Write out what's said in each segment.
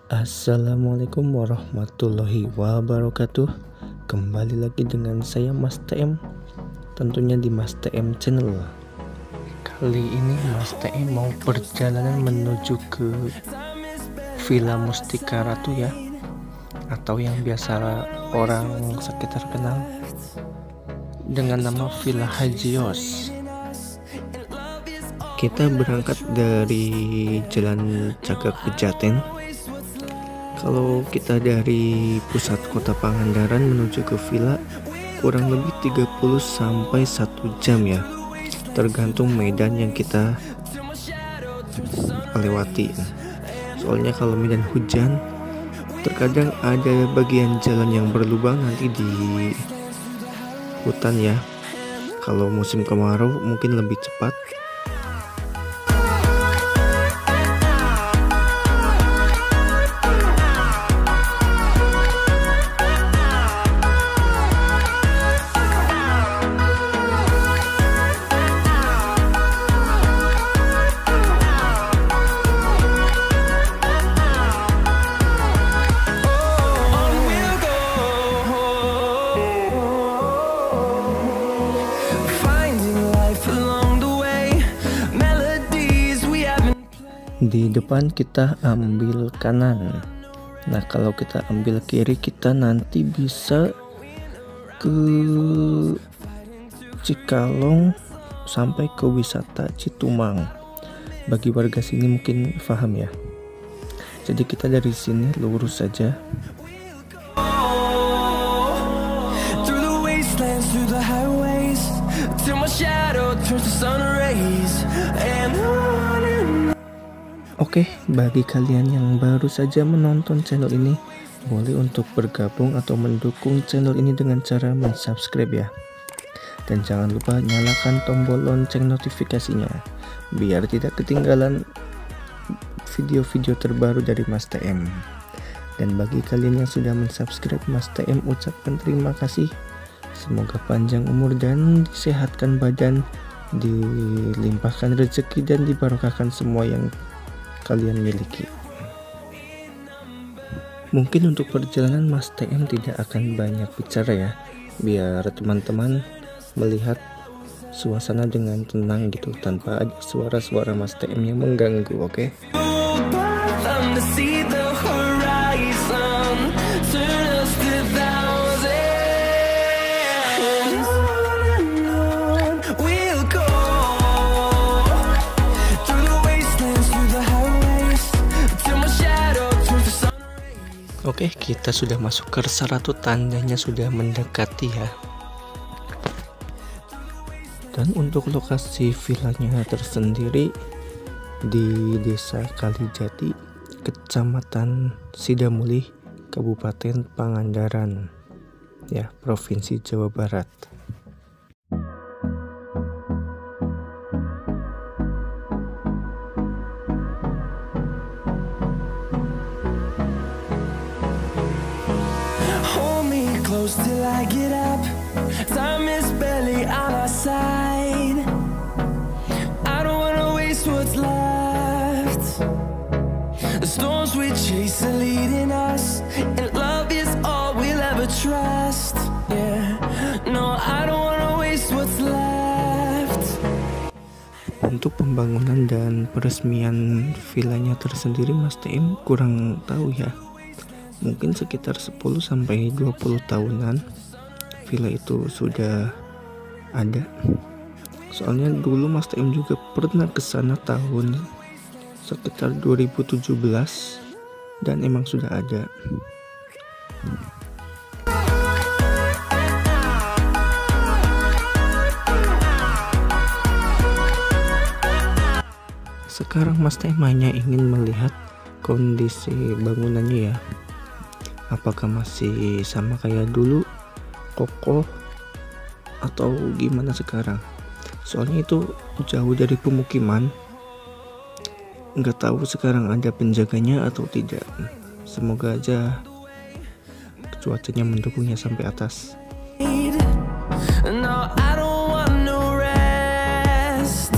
Assalamualaikum warahmatullahi wabarakatuh. Kembali lagi dengan saya Mas TM, tentunya di Mas TM Channel. Kali ini Mas TM mau perjalanan menuju ke Villa Mustika Ratu ya, atau yang biasa orang sekitar kenal dengan nama Villa Hajios. Kita berangkat dari Jalan Cagak Pejaten. Kalau kita dari pusat kota Pangandaran menuju ke villa kurang lebih 30 sampai 1 jam ya, tergantung medan yang kita lewati. Soalnya kalau medan hujan terkadang ada bagian jalan yang berlubang nanti di hutan ya. Kalau musim kemarau mungkin lebih cepat. Di depan kita ambil kanan. Nah, kalau kita ambil kiri kita nanti bisa ke Cikalong sampai ke wisata Citumang. Bagi warga sini mungkin paham ya. Jadi kita dari sini lurus saja. Oke, bagi kalian yang baru saja menonton channel ini, boleh untuk bergabung atau mendukung channel ini dengan cara mensubscribe ya. Dan jangan lupa nyalakan tombol lonceng notifikasinya, biar tidak ketinggalan video-video terbaru dari Mas TM. Dan bagi kalian yang sudah mensubscribe, Mas TM ucapkan terima kasih. Semoga panjang umur dan disehatkan badan, dilimpahkan rezeki dan dibarokahkan semua yang kalian miliki. Mungkin untuk perjalanan Mas TM tidak akan banyak bicara ya, biar teman-teman melihat suasana dengan tenang gitu, tanpa ada suara-suara Mas TM yang mengganggu, oke? Oke, kita sudah masuk ke Resa Ratu, tandanya sudah mendekati ya. Dan untuk lokasi villanya tersendiri di Desa Kalijati, Kecamatan Sidamulih, Kabupaten Pangandaran, ya, Provinsi Jawa Barat. Till I get up, time is barely on our side. I don't wanna waste what's left. The storms we chase are leading us, and love is all we'll ever trust. Yeah, no, I don't wanna waste what's left. Untuk pembangunan dan peresmian villanya tersendiri Mas TM kurang tahu ya. Mungkin sekitar 10 sampai 20 tahunan villa itu sudah ada. Soalnya dulu Mas TM juga pernah ke sana tahun sekitar 2017 dan emang sudah ada. Sekarang Mas TM hanya ingin melihat kondisi bangunannya ya. Apakah masih sama kayak dulu, kokoh, atau gimana sekarang? Soalnya itu jauh dari pemukiman. Nggak tahu sekarang ada penjaganya atau tidak. Semoga aja cuacanya mendukungnya sampai atas. No, I don't want no rest.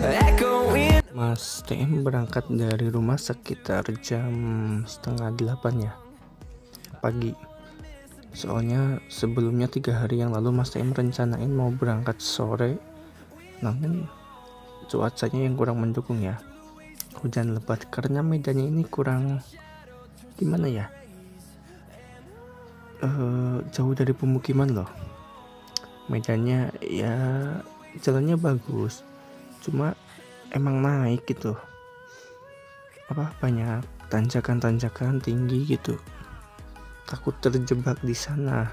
Echoing. Mas TM berangkat dari rumah sekitar jam setengah 8 ya pagi. Soalnya sebelumnya 3 hari yang lalu Mas TM rencanain mau berangkat sore, namun cuacanya yang kurang mendukung ya, hujan lebat karena medannya ini kurang gimana ya, jauh dari pemukiman loh. Medannya ya jalannya bagus, cuma emang naik gitu, banyak tanjakan-tanjakan tinggi gitu, takut terjebak di sana.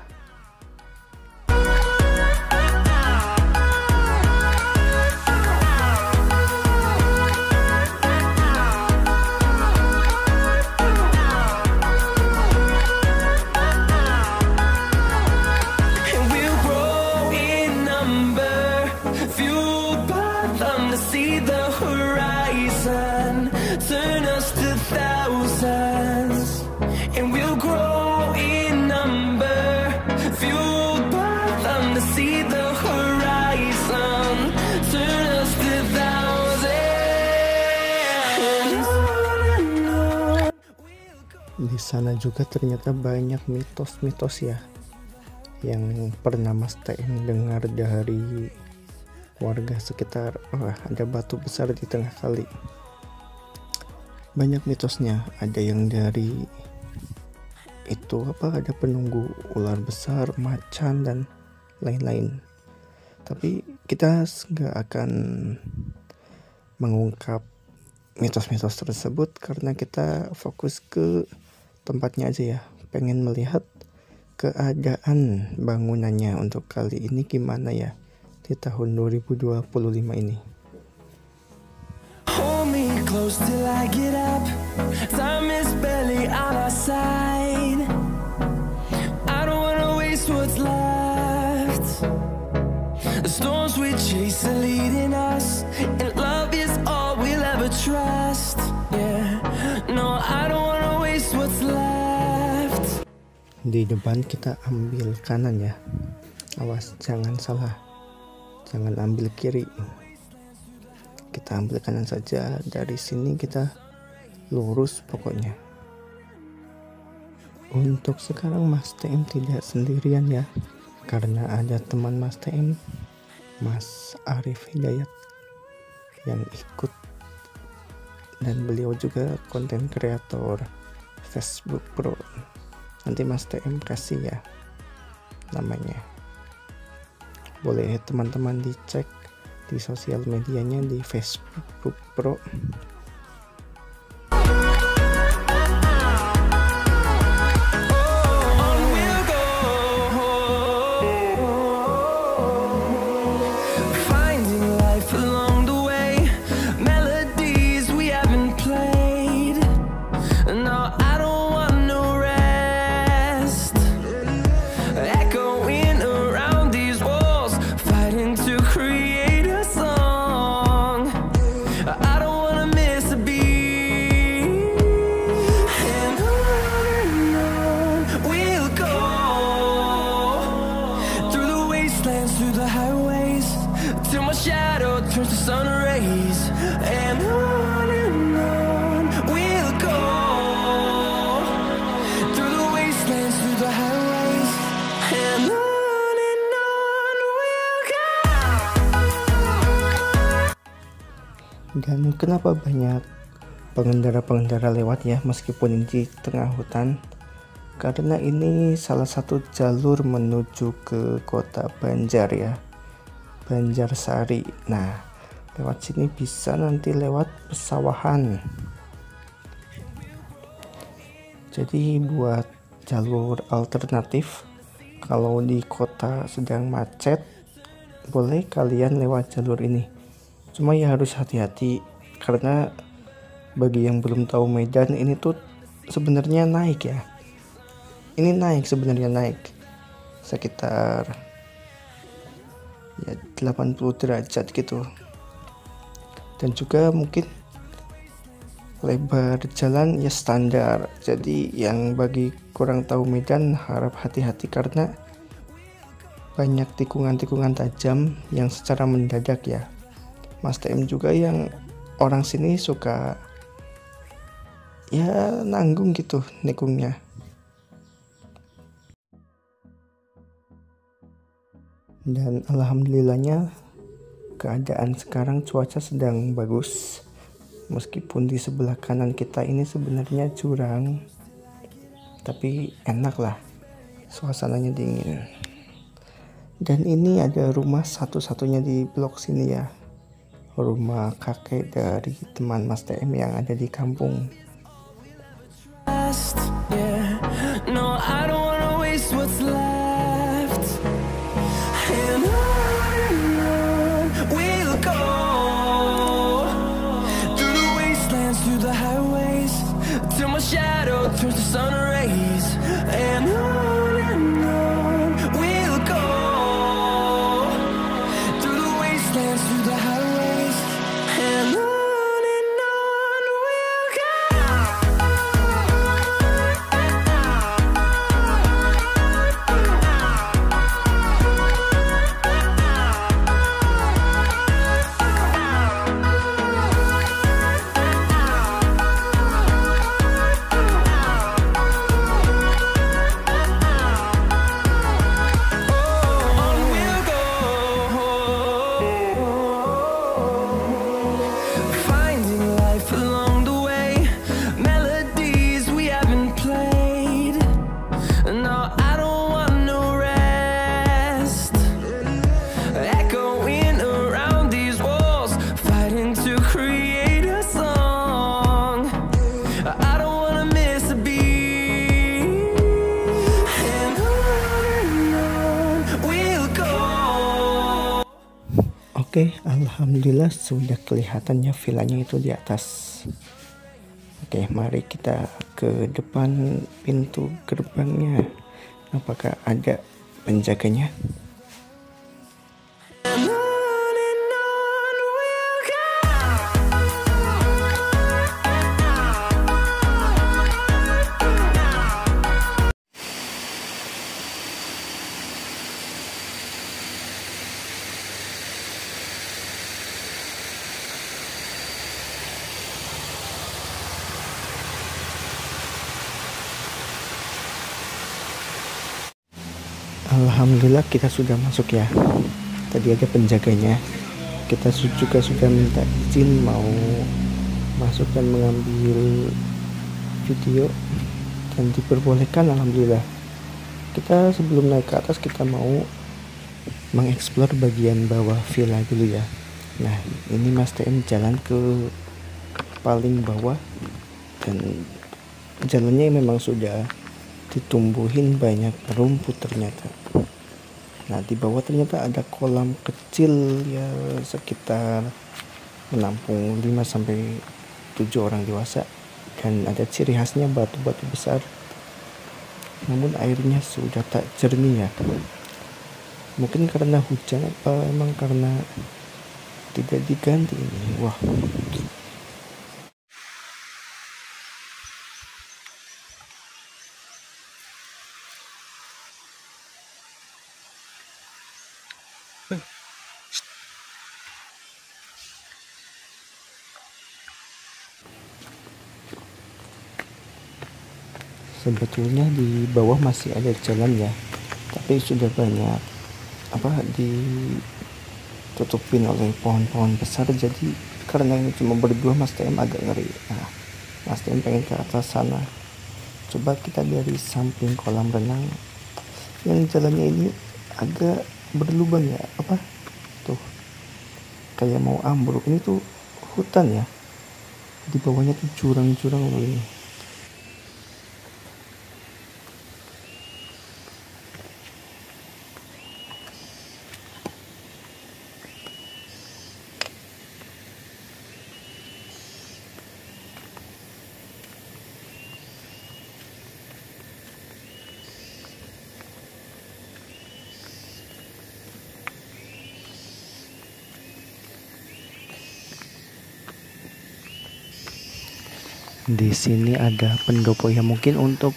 And we'll grow in number, fueled by them to see the horizon, turn us to thousands. And we'll grow in number, fueled by them to see the horizon, turn us to thousands. And on. Di sana juga ternyata banyak mitos-mitos ya yang pernah Mas TM dengar dari warga sekitar. Ada batu besar di tengah kali. Banyak mitosnya, ada yang dari itu ada penunggu ular besar, macan dan lain-lain. Tapi kita nggak akan mengungkap mitos-mitos tersebut karena kita fokus ke tempatnya aja ya. Pengen melihat keadaan bangunannya untuk kali ini gimana ya di tahun 2025 ini. Hold me close till I get up. Time is barely on our side. I don't wanna waste what's left. The storms we chase are leading us, and love is all we'll ever trust. Yeah, no, I don't wanna waste what's left. Di depan kita ambil kanan ya, awas jangan salah, jangan ambil kiri, kita ambil kanan saja. Dari sini kita lurus pokoknya. Untuk sekarang Mas TM tidak sendirian ya, karena ada teman Mas TM, Mas Arif Hidayat, yang ikut, dan beliau juga konten kreator Facebook Pro. Nanti Mas TM kasih ya namanya, boleh teman-teman dicek di sosial medianya di Facebook Pro. On we'll go, finding life along the way, melodies we haven't played. No, I don't want no rest, echoing around these walls, fighting to create a song. I don't wanna miss a beat. And on we'll go, through the wastelands, through the highways, till my shadow turns to sun rays. And on we'll go, through the wastelands, through the highways, and on we'll go. Dan kenapa banyak pengendara-pengendara lewat ya meskipun ini di tengah hutan? Karena ini salah satu jalur menuju ke kota Banjar ya, Banjarsari. Nah, lewat sini bisa nanti lewat pesawahan. Jadi buat jalur alternatif, kalau di kota sedang macet, boleh kalian lewat jalur ini. Cuma ya harus hati-hati karena bagi yang belum tahu Medan ini tuh sebenarnya naik ya. Ini sebenarnya naik sekitar ya 80 derajat gitu. Dan juga mungkin Lebar jalan ya standar, jadi yang bagi kurang tahu Medan harap hati-hati karena banyak tikungan-tikungan tajam yang secara mendadak ya. Mas TM juga yang orang sini suka ya nanggung gitu nikungnya. Dan alhamdulillahnya keadaan sekarang cuaca sedang bagus. Meskipun di sebelah kanan kita ini sebenarnya jurang, tapi enak lah, suasananya dingin. Dan ini ada rumah satu-satunya di blok sini ya, rumah kakek dari teman Mas TM yang ada di kampung. Yeah. No, I don't wanna waste what's left. And on we'll go, through the wastelands, through the highways, till my shadow turns to sun rays. And on we'll go, through the wastelands, through the highways, and on we'll go. Oke, alhamdulillah sudah kelihatannya villanya itu di atas. Oke, mari kita ke depan pintu gerbangnya. Apakah ada penjaganya? Alhamdulillah kita sudah masuk ya. Tadi ada penjaganya. Kita juga sudah minta izin mau masuk dan mengambil video dan diperbolehkan. Alhamdulillah. Kita sebelum naik ke atas kita mau mengeksplor bagian bawah villa dulu ya. Nah, ini Mas TM jalan ke paling bawah dan jalannya memang sudah ditumbuhin banyak rumput ternyata. Nah, di bawah ternyata ada kolam kecil ya, sekitar menampung 5-7 orang dewasa, dan ada ciri khasnya batu-batu besar. Namun airnya sudah tak jernih ya. Mungkin karena hujan apa emang karena tidak diganti ini. Wah. Sebetulnya di bawah masih ada jalan ya, tapi sudah banyak ditutupin oleh pohon-pohon besar. Jadi karena ini cuma berdua, Mas TM agak ngeri. Nah, Mas TM pengen ke atas sana. Coba kita dari samping kolam renang, yang jalannya ini agak berlubang ya, tuh kayak mau ambruk. Ini tuh hutan ya, di bawahnya tuh jurang-jurang loh ini. Di sini ada pendopo ya, mungkin untuk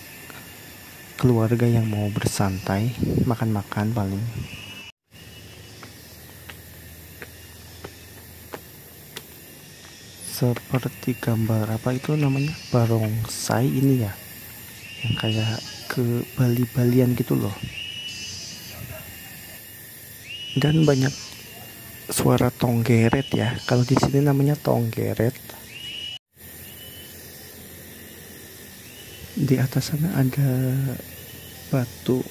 keluarga yang mau bersantai, makan-makan paling. Seperti gambar apa itu namanya, barongsai ini ya, yang kayak ke Bali-Balian gitu loh. Dan banyak suara tonggeret ya, kalau di sini namanya tonggeret. Di atas sana ada batu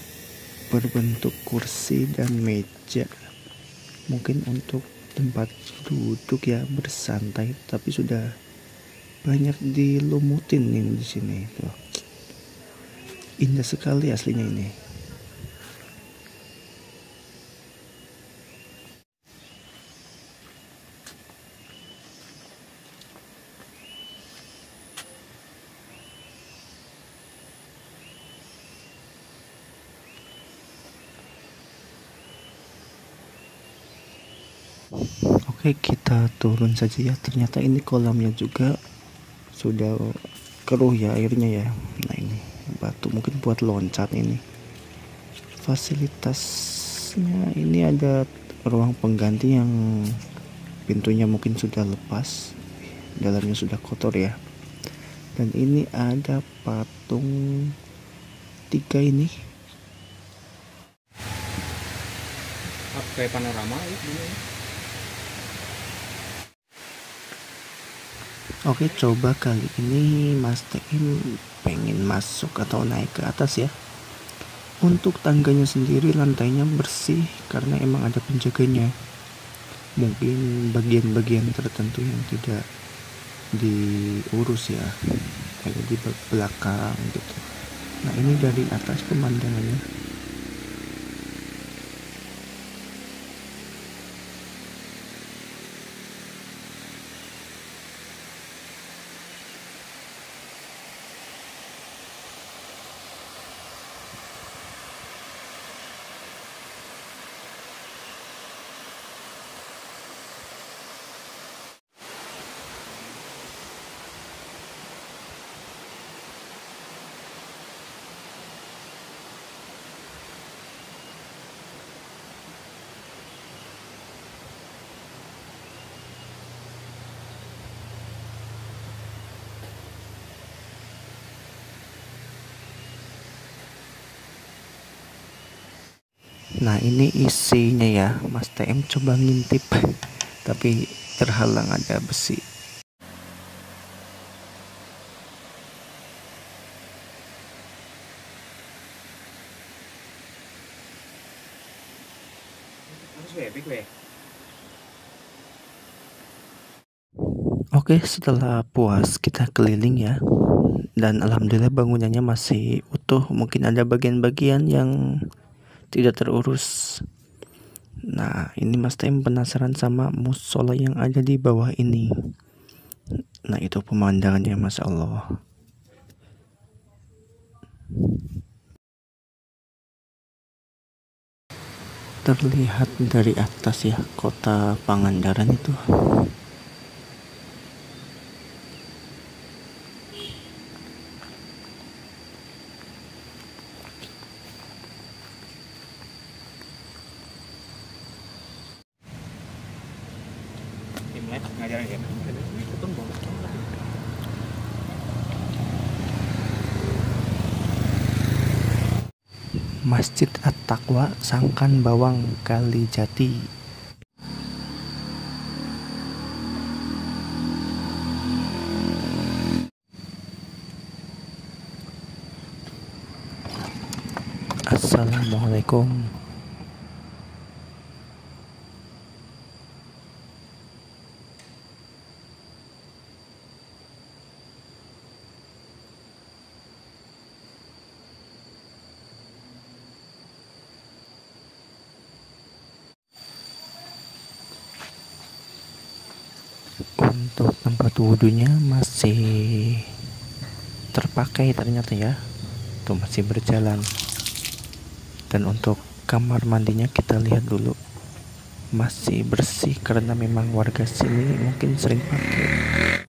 berbentuk kursi dan meja, mungkin untuk tempat duduk ya, bersantai, tapi sudah banyak dilumutin nih di sini tuh. Indah sekali aslinya ini. Oke, kita turun saja ya. Ternyata ini kolamnya juga sudah keruh ya airnya ya. Nah ini batu mungkin buat loncat ini. Fasilitasnya ini ada ruang pengganti yang pintunya mungkin sudah lepas, dalamnya sudah kotor ya. Dan ini ada patung 3 ini. Kayak panorama itu. Oke, coba kali ini Mas TM pengen masuk atau naik ke atas ya. Untuk tangganya sendiri lantainya bersih karena emang ada penjaganya. Mungkin bagian-bagian tertentu yang tidak diurus ya, kayak di belakang gitu. Nah ini dari atas pemandangannya. Nah ini isinya ya, Mas TM coba ngintip tapi terhalang ada besi. Oke, setelah puas kita keliling ya, dan alhamdulillah bangunannya masih utuh. Mungkin ada bagian-bagian yang tidak terurus. Nah ini Mas TM penasaran sama musola yang ada di bawah ini. Nah itu pemandangannya, Masya Allah. Terlihat dari atas ya, kota Pangandaran itu. Ngajarin ya. Masjid At-Taqwa Sangkan Bawang Kalijati. Assalamualaikum. Untuk tempat wudhunya masih terpakai ternyata ya, tuh masih berjalan. Dan untuk kamar mandinya kita lihat dulu, masih bersih karena memang warga sini mungkin sering pakai.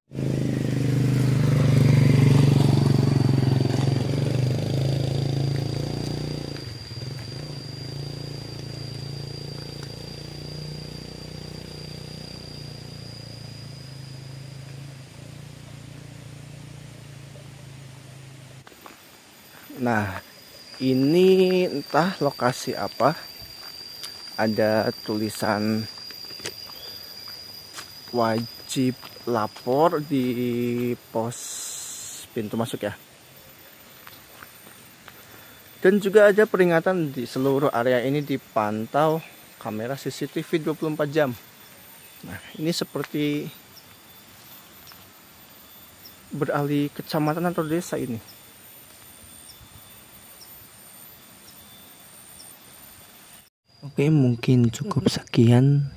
Nah, ini entah lokasi apa. Ada tulisan wajib lapor di pos pintu masuk ya. Dan juga ada peringatan di seluruh area ini dipantau kamera CCTV 24 jam. Nah, ini seperti beralih kecamatan atau desa ini. Oke, mungkin cukup sekian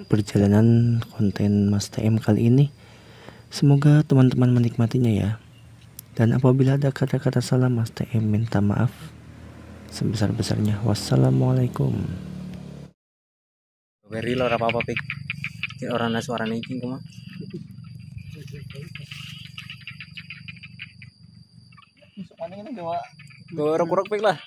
perjalanan konten Mas TM kali ini. Semoga teman-teman menikmatinya ya. Dan apabila ada kata-kata salah, Mas TM minta maaf sebesar-besarnya. Wassalamualaikum. Beri lo apa-apa pik. Orang suara niki cuma. Kurang pik lah.